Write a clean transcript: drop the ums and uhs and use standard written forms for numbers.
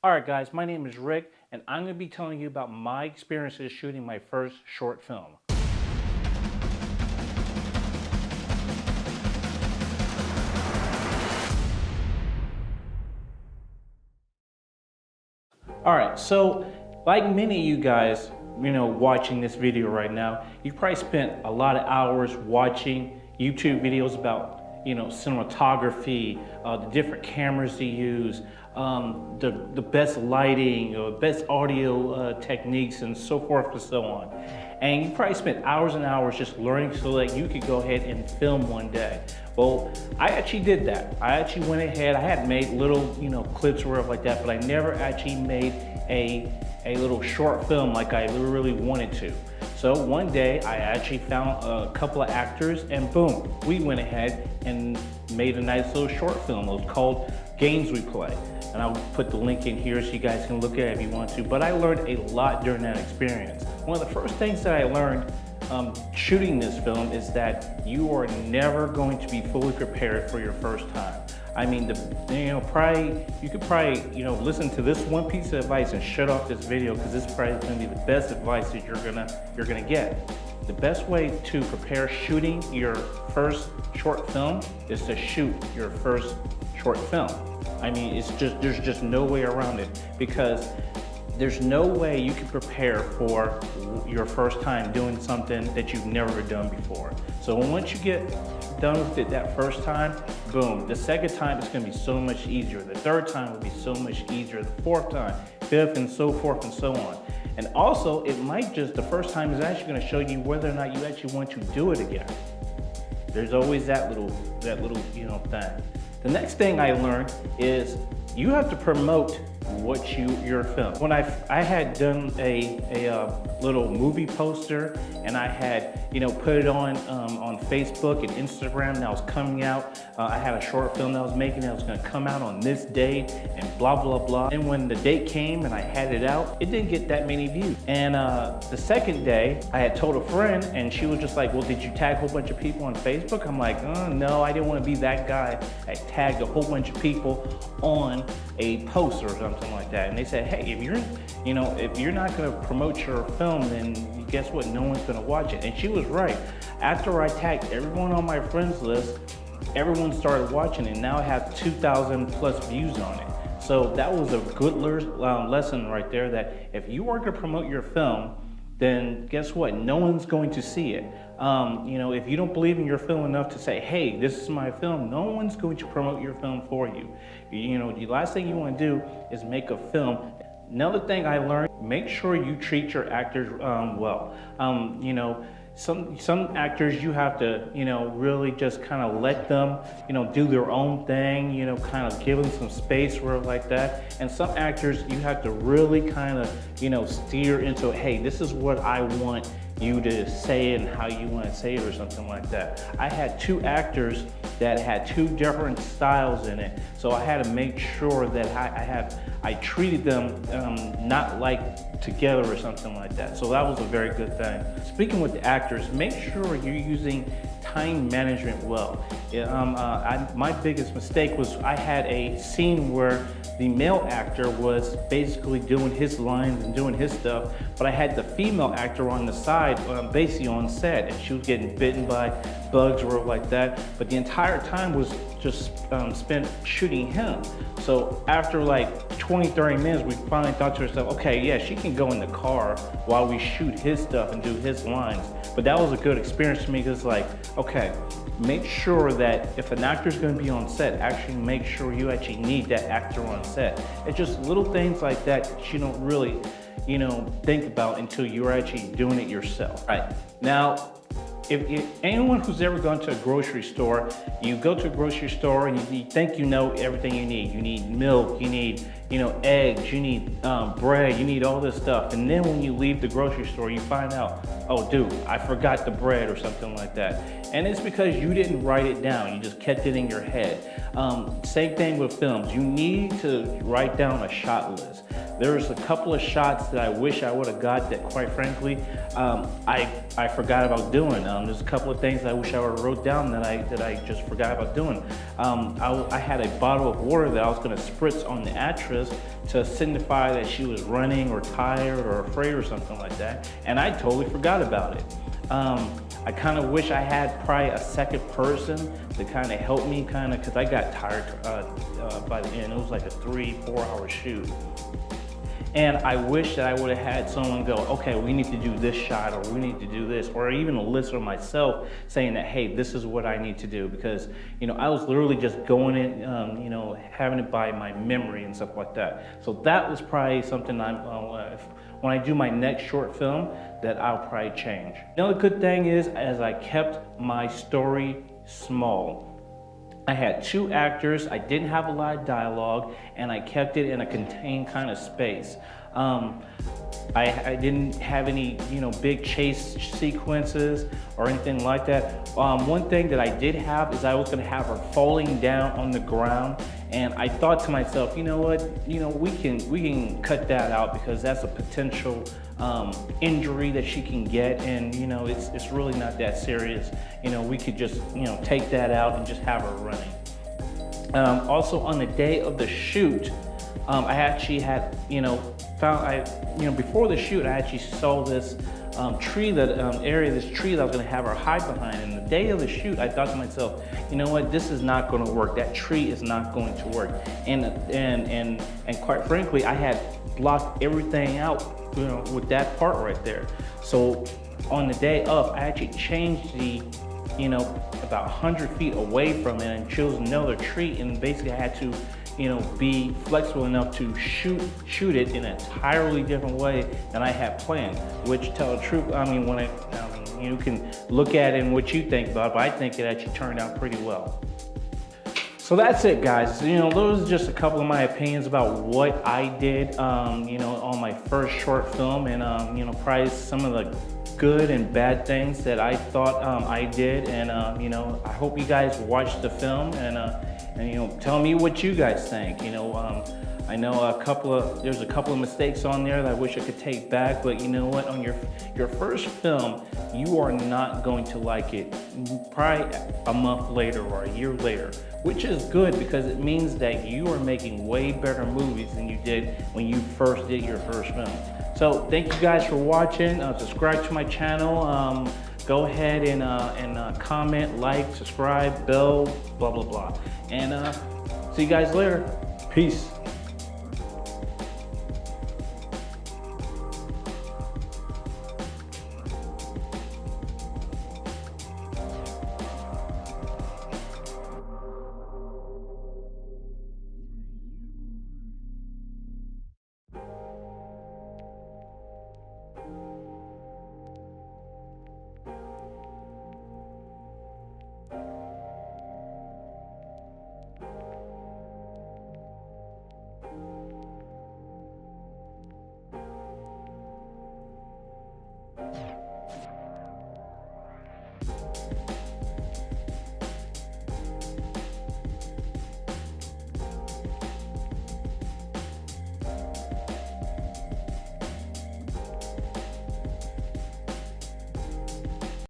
Alright guys, my name is Rick and I'm going to be telling you about my experiences shooting my first short film. Alright, so like many of you guys, watching this video right now, you probably spent a lot of hours watching YouTube videos about cinematography, the different cameras to use, the best lighting, best audio techniques, and so forth and so on. And you probably spent hours and hours just learning so that you could go ahead and film one day. Well, I actually did that. I actually went ahead, I had made little, clips or whatever like that, but I never actually made a little short film like I really wanted to. So one day I actually found a couple of actors and boom, we went ahead and made a nice little short film. It was called Games We Play. And I'll put the link in here so you guys can look at it if you want to. But I learned a lot during that experience. One of the first things that I learned shooting this film is that you are never going to be fully prepared for your first time. I mean, you could probably listen to this one piece of advice and shut off this video because this is probably going to be the best advice that you're gonna get. The best way to prepare shooting your first short film is to shoot your first short film. I mean, there's just no way around it, because there's no way you can prepare for your first time doing something that you've never done before. So once you get done with it that first time, boom, the second time it's gonna be so much easier. The third time will be so much easier. The fourth time, fifth, and so forth and so on. And also, it might the first time is actually gonna show you whether or not you actually want to do it again. There's always that little thing. The next thing I learned is you have to promote your film. When I had done a little movie poster, and I had put it on Facebook and Instagram, and I was coming out. I had a short film that I was making that was going to come out on this date, and blah blah blah. And when the date came and I had it out, it didn't get that many views. And the second day, I had told a friend, and she was just like, "Well, did you tag a whole bunch of people on Facebook?" I'm like, "No, I didn't want to be that guy that tagged a whole bunch of people on a post or something like that." And they said, "Hey, if you're not going to promote your film, then guess what? No one's going to watch it." And she was right. After I tagged everyone on my friends list, everyone started watching it, and now I have 2,000 plus views on it. So that was a good lesson right there, that if you are going to promote your film, then guess what? No one's going to see it. If you don't believe in your film enough to say, "Hey, this is my film," no one's going to promote your film for you. The last thing you want to do is make a film. Another thing I learned, make sure you treat your actors well. Some actors you have to, really just kind of let them, do their own thing, kind of give them some space or like that. And some actors you have to really kind of, steer into, "Hey, this is what I want you to say and how you want to say it," or something like that. I had two actors that had two different styles in it, so I had to make sure that I treated them not like together or something like that. So that was a very good thing. Speaking with the actors, make sure you're using time management well. My biggest mistake was I had a scene where the male actor was basically doing his lines and doing his stuff, but I had the female actor on the side, basically on set, and she was getting bitten by bugs or like that. But the entire time was just spent shooting him. So after like 20, 30 minutes, we finally thought to ourselves, okay, yeah, she can go in the car while we shoot his stuff and do his lines. But that was a good experience to me, because like, okay, make sure that if an actor's going to be on set, actually make sure you actually need that actor on set. It's just little things like that you don't really, think about until you're actually doing it yourself. Right. Now, if anyone who's ever gone to a grocery store, you go to a grocery store and you think you know everything you need. You need milk, you need eggs, you need bread, you need all this stuff. And then when you leave the grocery store, you find out, "Oh dude, I forgot the bread," or something like that. And it's because you didn't write it down, you just kept it in your head. Same thing with films. You need to write down a shot list. There's a couple of shots that I wish I would have got that, quite frankly, I forgot about doing. there's a couple of things I wish I would have wrote down that I just forgot about doing. I had a bottle of water that I was going to spritz on the actress to signify that she was running or tired or afraid or something like that, and I totally forgot about it. I kind of wish I had probably a second person to kind of help me, because I got tired by the end. It was like a 3-4 hour shoot. And I wish that I would have had someone go, okay, we need to do this shot, or we need to do this, or even a listener myself saying that, hey, this is what I need to do, because I was literally just going in, having it by my memory and stuff like that. So that was probably something when I do my next short film, that I'll probably change. Another good thing is, as I kept my story small. I had 2 actors, I didn't have a lot of dialogue, and I kept it in a contained kind of space. I didn't have any, big chase sequences or anything like that. One thing that I did have is I was gonna have her falling down on the ground, and I thought to myself, you know what, we can cut that out, because that's a potential injury that she can get, and it's really not that serious. We could just take that out and just have her running. Also, on the day of the shoot, I actually had before the shoot, I actually saw this tree this tree that I was going to have her hide behind. And the day of the shoot, I thought to myself, you know what, this is not going to work. That tree is not going to work. And quite frankly, I had blocked everything out, with that part right there. So on the day of, I actually changed the, about 100 feet away from it and chose another tree. And basically, I had to, be flexible enough to shoot it in an entirely different way than I had planned. Which, to tell the truth, you can look at it and what you think about it, but I think it actually turned out pretty well. So that's it, guys. Those are just a couple of my opinions about what I did, on my first short film, and probably some of the good and bad things that I thought I did. And I hope you guys watch the film and tell me what you guys think. I know there's a couple of mistakes on there that I wish I could take back, but you know what? On your first film, you are not going to like it probably a month later or a year later, which is good, because it means that you are making way better movies than you did when you first did your first film. So thank you guys for watching. Subscribe to my channel. Go ahead and comment, like, subscribe, bell, blah, blah, blah. And see you guys later. Peace.